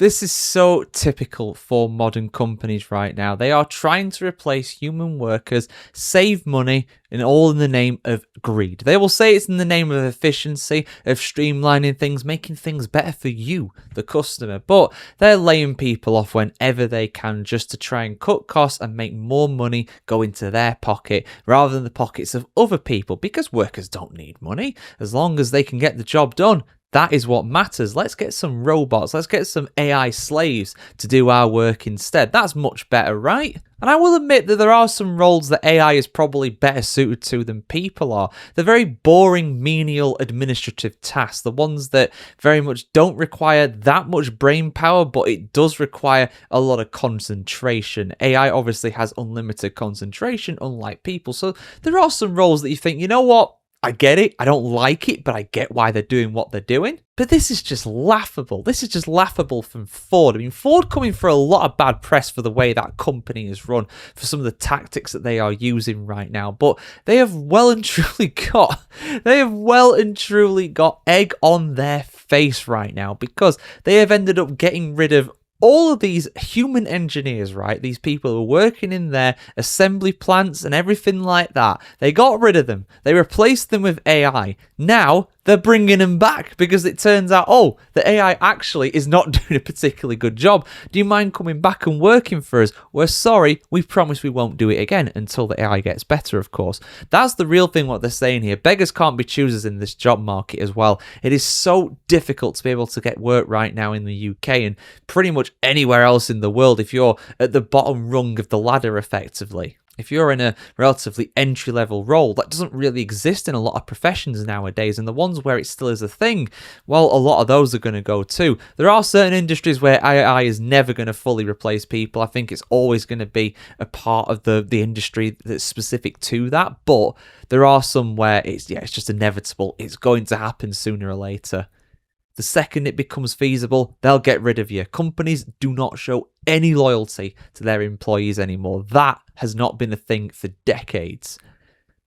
This is so typical for modern companies right now. They are trying to replace human workers, save money, and all in the name of greed. They will say it's in the name of efficiency, of streamlining things, making things better for you, the customer. But they're laying people off whenever they can just to try and cut costs and make more money go into their pocket rather than the pockets of other people, because workers don't need money. As long as they can get the job done, that is what matters. Let's get some robots. Let's get some AI slaves to do our work instead. That's much better, right? And I will admit that there are some roles that AI is probably better suited to than people are. The very boring, menial administrative tasks, the ones that very much don't require that much brain power, but it does require a lot of concentration. AI obviously has unlimited concentration, unlike people. So there are some roles that you think, you know what? I get it. I don't like it, but I get why they're doing what they're doing. But this is just laughable. This is just laughable from Ford. I mean, Ford coming for a lot of bad press for the way that company is run, for some of the tactics that they are using right now. But they have well and truly got egg on their face right now, because they have ended up getting rid of all of these human engineers, right? These people who are working in their assembly plants and everything like that. They got rid of them. They replaced them with AI. Now they're bringing them back because it turns out, oh, the AI actually is not doing a particularly good job. Do you mind coming back and working for us? We're sorry. We promise we won't do it again until the AI gets better, of course. That's the real thing what they're saying here. Beggars can't be choosers in this job market as well. It is so difficult to be able to get work right now in the UK and pretty much anywhere else in the world if you're at the bottom rung of the ladder effectively. If you're in a relatively entry-level role, that doesn't really exist in a lot of professions nowadays, and the ones where it still is a thing, well, a lot of those are going to go too. There are certain industries where AI is never going to fully replace people. I think it's always going to be a part of the industry that's specific to that, but there are some where it's just inevitable. It's going to happen sooner or later. The second it becomes feasible, they'll get rid of you. Companies do not show any loyalty to their employees anymore. That has not been a thing for decades.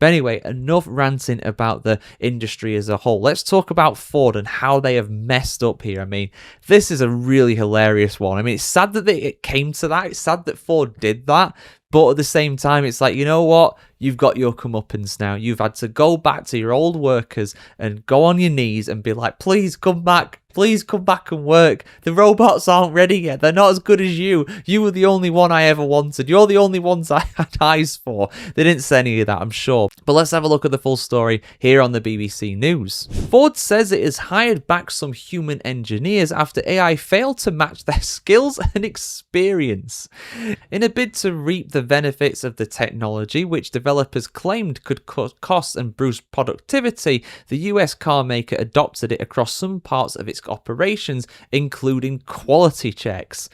But anyway, enough ranting about the industry as a whole. Let's talk about Ford and how they have messed up here. I mean, this is a really hilarious one. I mean, it's sad that it came to that. It's sad that Ford did that. But at the same time, it's like, you know what? You've got your comeuppance now. You've had to go back to your old workers and go on your knees and be like, please come back. Please come back and work. The robots aren't ready yet. They're not as good as you. You were the only one I ever wanted. You're the only ones I had eyes for. They didn't say any of that, I'm sure. But let's have a look at the full story here on the BBC News. Ford says it has hired back some human engineers after AI failed to match their skills and experience. In a bid to reap the benefits of the technology, which developers claimed could cut costs and boost productivity, the US car maker adopted it across some parts of its operations, including quality checks.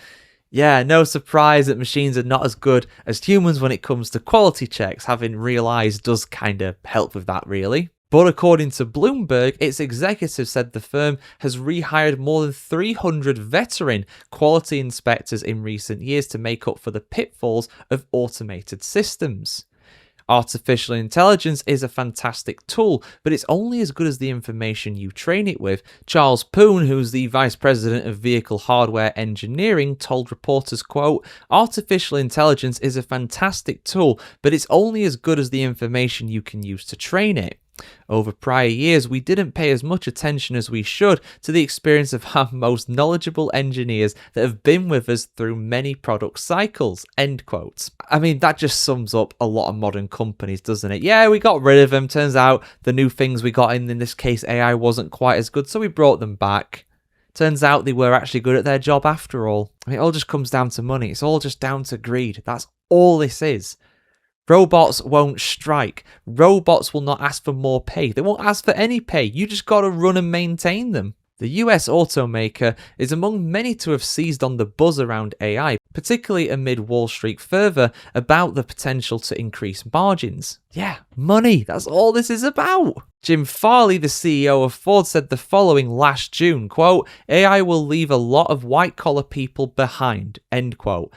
Yeah, no surprise that machines are not as good as humans when it comes to quality checks. Having realised does kind of help with that, really. But according to Bloomberg, its executive said the firm has rehired more than 300 veteran quality inspectors in recent years to make up for the pitfalls of automated systems. Artificial intelligence is a fantastic tool, but it's only as good as the information you train it with. Charles Poon, who's the Vice President of Vehicle Hardware Engineering, told reporters, quote, "Artificial intelligence is a fantastic tool, but it's only as good as the information you can use to train it. Over prior years, we didn't pay as much attention as we should to the experience of our most knowledgeable engineers that have been with us through many product cycles," end quote. I mean, that just sums up a lot of modern companies, doesn't it? Yeah, we got rid of them. Turns out the new things we got in this case, AI, wasn't quite as good, so we brought them back. Turns out they were actually good at their job after all. I mean, it all just comes down to money. It's all just down to greed. That's all this is. Robots won't strike. Robots will not ask for more pay. They won't ask for any pay. You just got to run and maintain them. The US automaker is among many to have seized on the buzz around AI, particularly amid Wall Street fervor about the potential to increase margins. Yeah, money. That's all this is about. Jim Farley, the CEO of Ford, said the following last June, quote, "AI will leave a lot of white-collar people behind," end quote.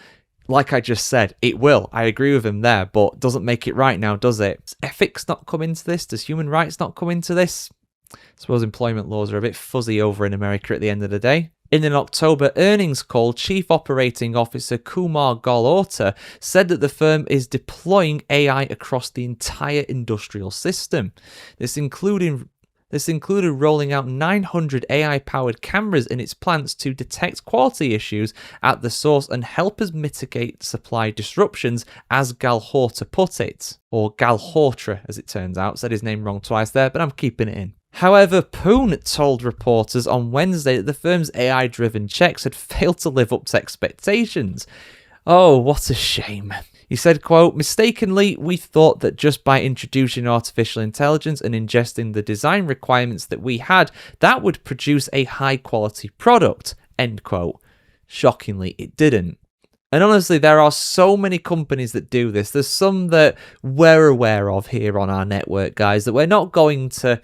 Like I just said, it will. I agree with him there, but doesn't make it right now, does it? Does ethics not come into this? Does human rights not come into this? I suppose employment laws are a bit fuzzy over in America at the end of the day. In an October earnings call, Chief Operating Officer Kumar Galota said that the firm is deploying AI across the entire industrial system. This included rolling out 900 AI-powered cameras in its plants to detect quality issues at the source and help us mitigate supply disruptions, as Galhortra put it. Or Galhortra, as it turns out. Said his name wrong twice there, but I'm keeping it in. However, Poon told reporters on Wednesday that the firm's AI-driven checks had failed to live up to expectations. Oh, what a shame. He said, quote, "Mistakenly, we thought that just by introducing artificial intelligence and ingesting the design requirements that we had, that would produce a high-quality product," end quote. Shockingly, it didn't. And honestly, there are so many companies that do this. There's some that we're aware of here on our network, guys, that we're not going to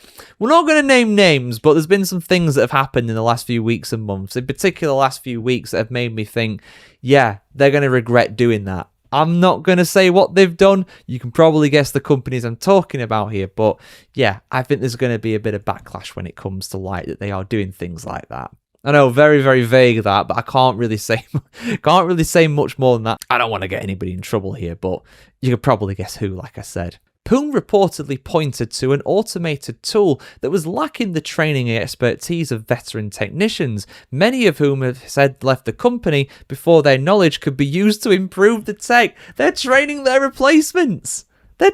name names, but there's been some things that have happened in the last few weeks and months, in particular the last few weeks, that have made me think, yeah, they're going to regret doing that. I'm not going to say what they've done. You can probably guess the companies I'm talking about here, but yeah, I think there's going to be a bit of backlash when it comes to light that they are doing things like that. I know, very, very vague that, but I can't really say much more than that. I don't want to get anybody in trouble here, but you could probably guess who, like I said. Poon reportedly pointed to an automated tool that was lacking the training and expertise of veteran technicians, many of whom have said left the company before their knowledge could be used to improve the tech. They're training their replacements. I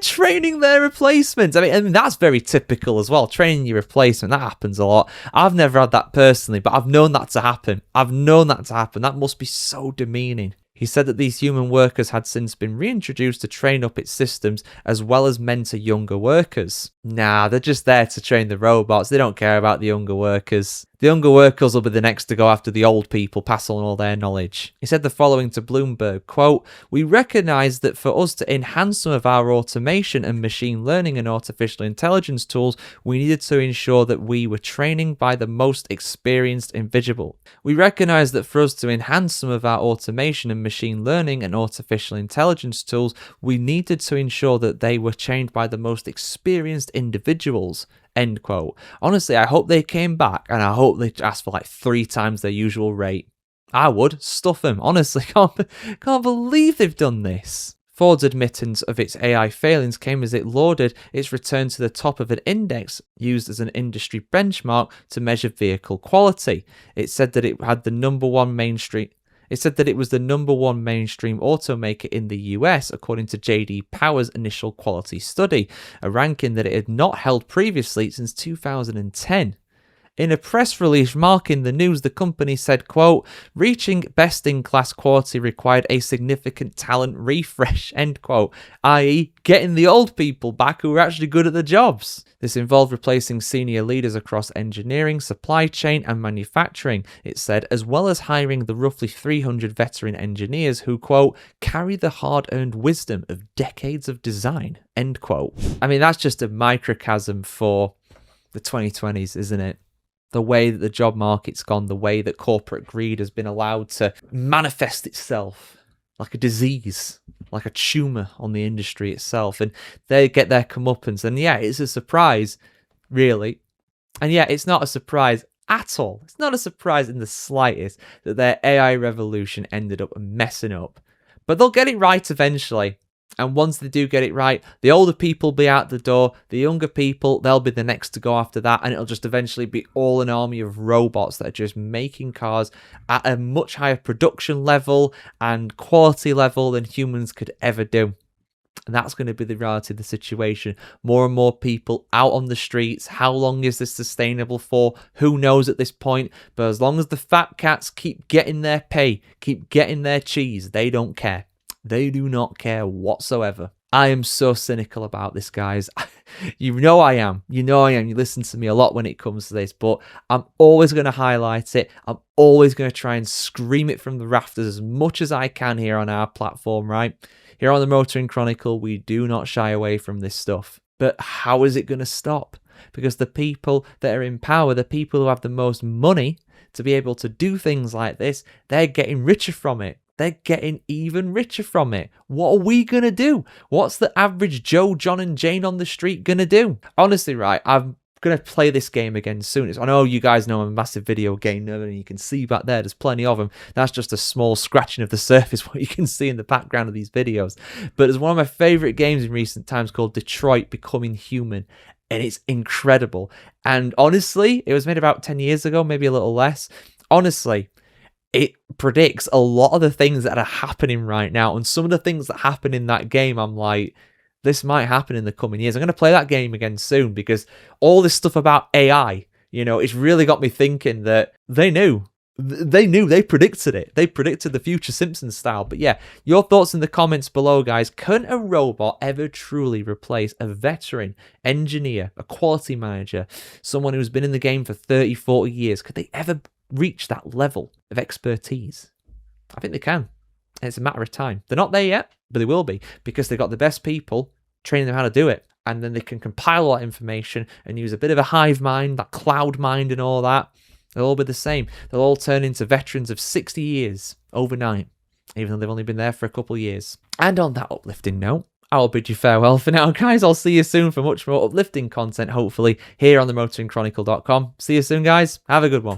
mean, that's very typical as well. Training your replacement, that happens a lot. I've never had that personally, but I've known that to happen. That must be so demeaning. He said that these human workers had since been reintroduced to train up its systems as well as mentor younger workers. Nah, they're just there to train the robots. They don't care about the younger workers. The younger workers will be the next to go after the old people, pass on all their knowledge. He said the following to Bloomberg, quote, "We recognise that for us to enhance some of our automation and machine learning and artificial intelligence tools, we needed to ensure that we were training by the most experienced individual. We recognise that for us to enhance some of our automation and machine learning and artificial intelligence tools, we needed to ensure that they were trained by the most experienced individuals." End quote. Honestly, I hope they came back and I hope they asked for like 3 times their usual rate. I would stuff them. Honestly, can't believe they've done this. Ford's admittance of its AI failings came as it lauded its return to the top of an index used as an industry benchmark to measure vehicle quality. It said that it had the number one mainstream. It said that it was the number one mainstream automaker in the US, according to J.D. Power's initial quality study, a ranking that it had not held previously since 2010. In a press release marking the news, the company said, quote, "Reaching best-in-class quality required a significant talent refresh," end quote, i.e. getting the old people back who were actually good at the jobs. This involved replacing senior leaders across engineering, supply chain, and manufacturing, it said, as well as hiring the roughly 300 veteran engineers who, quote, "carry the hard-earned wisdom of decades of design," end quote. I mean, that's just a microcosm for the 2020s, isn't it? The way that the job market's gone, the way that corporate greed has been allowed to manifest itself like a disease, like a tumour on the industry itself, and they get their comeuppance. And yeah, it's a surprise, really. And yeah, it's not a surprise at all. It's not a surprise in the slightest that their AI revolution ended up messing up. But they'll get it right eventually. And once they do get it right, the older people will be out the door, the younger people, they'll be the next to go after that, and it'll just eventually be all an army of robots that are just making cars at a much higher production level and quality level than humans could ever do. And that's going to be the reality of the situation. More and more people out on the streets. How long is this sustainable for? Who knows at this point? But as long as the fat cats keep getting their pay, keep getting their cheese, they don't care. They do not care whatsoever. I am so cynical about this, guys. You know I am. You listen to me a lot when it comes to this, but I'm always going to highlight it. I'm always going to try and scream it from the rafters as much as I can here on our platform, right? Here on the Motoring Chronicle, we do not shy away from this stuff. But how is it going to stop? Because the people that are in power, the people who have the most money to be able to do things like this, they're getting richer from it. They're getting even richer from it. What are we going to do? What's the average Joe, John and Jane on the street going to do? Honestly, right, I've going to play this game again soon. I know you guys know I'm a massive video game nerd, and you can see back there's plenty of them. That's just a small scratching of the surface, what you can see in the background of these videos. But there's one of my favorite games in recent times called Detroit Becoming Human, and it's incredible. And honestly, it was made about 10 years ago, maybe a little less. Honestly, it predicts a lot of the things that are happening right now, and some of the things that happen in that game, I'm like, this might happen in the coming years. I'm going to play that game again soon, because all this stuff about AI, it's really got me thinking that they knew. They predicted it. They predicted the future Simpsons style. But yeah, your thoughts in the comments below, guys. Can a robot ever truly replace a veteran engineer, a quality manager, someone who's been in the game for 30, 40 years? Could they ever reach that level of expertise? I think they can. It's a matter of time. They're not there yet, but they will be, because they've got the best people training them how to do it. And then they can compile all that information and use a bit of a hive mind, that cloud mind and all that. They'll all be the same. They'll all turn into veterans of 60 years overnight, even though they've only been there for a couple of years. And on that uplifting note, I'll bid you farewell for now, guys. I'll see you soon for much more uplifting content, hopefully, here on the motoringchronicle.com. See you soon, guys. Have a good one.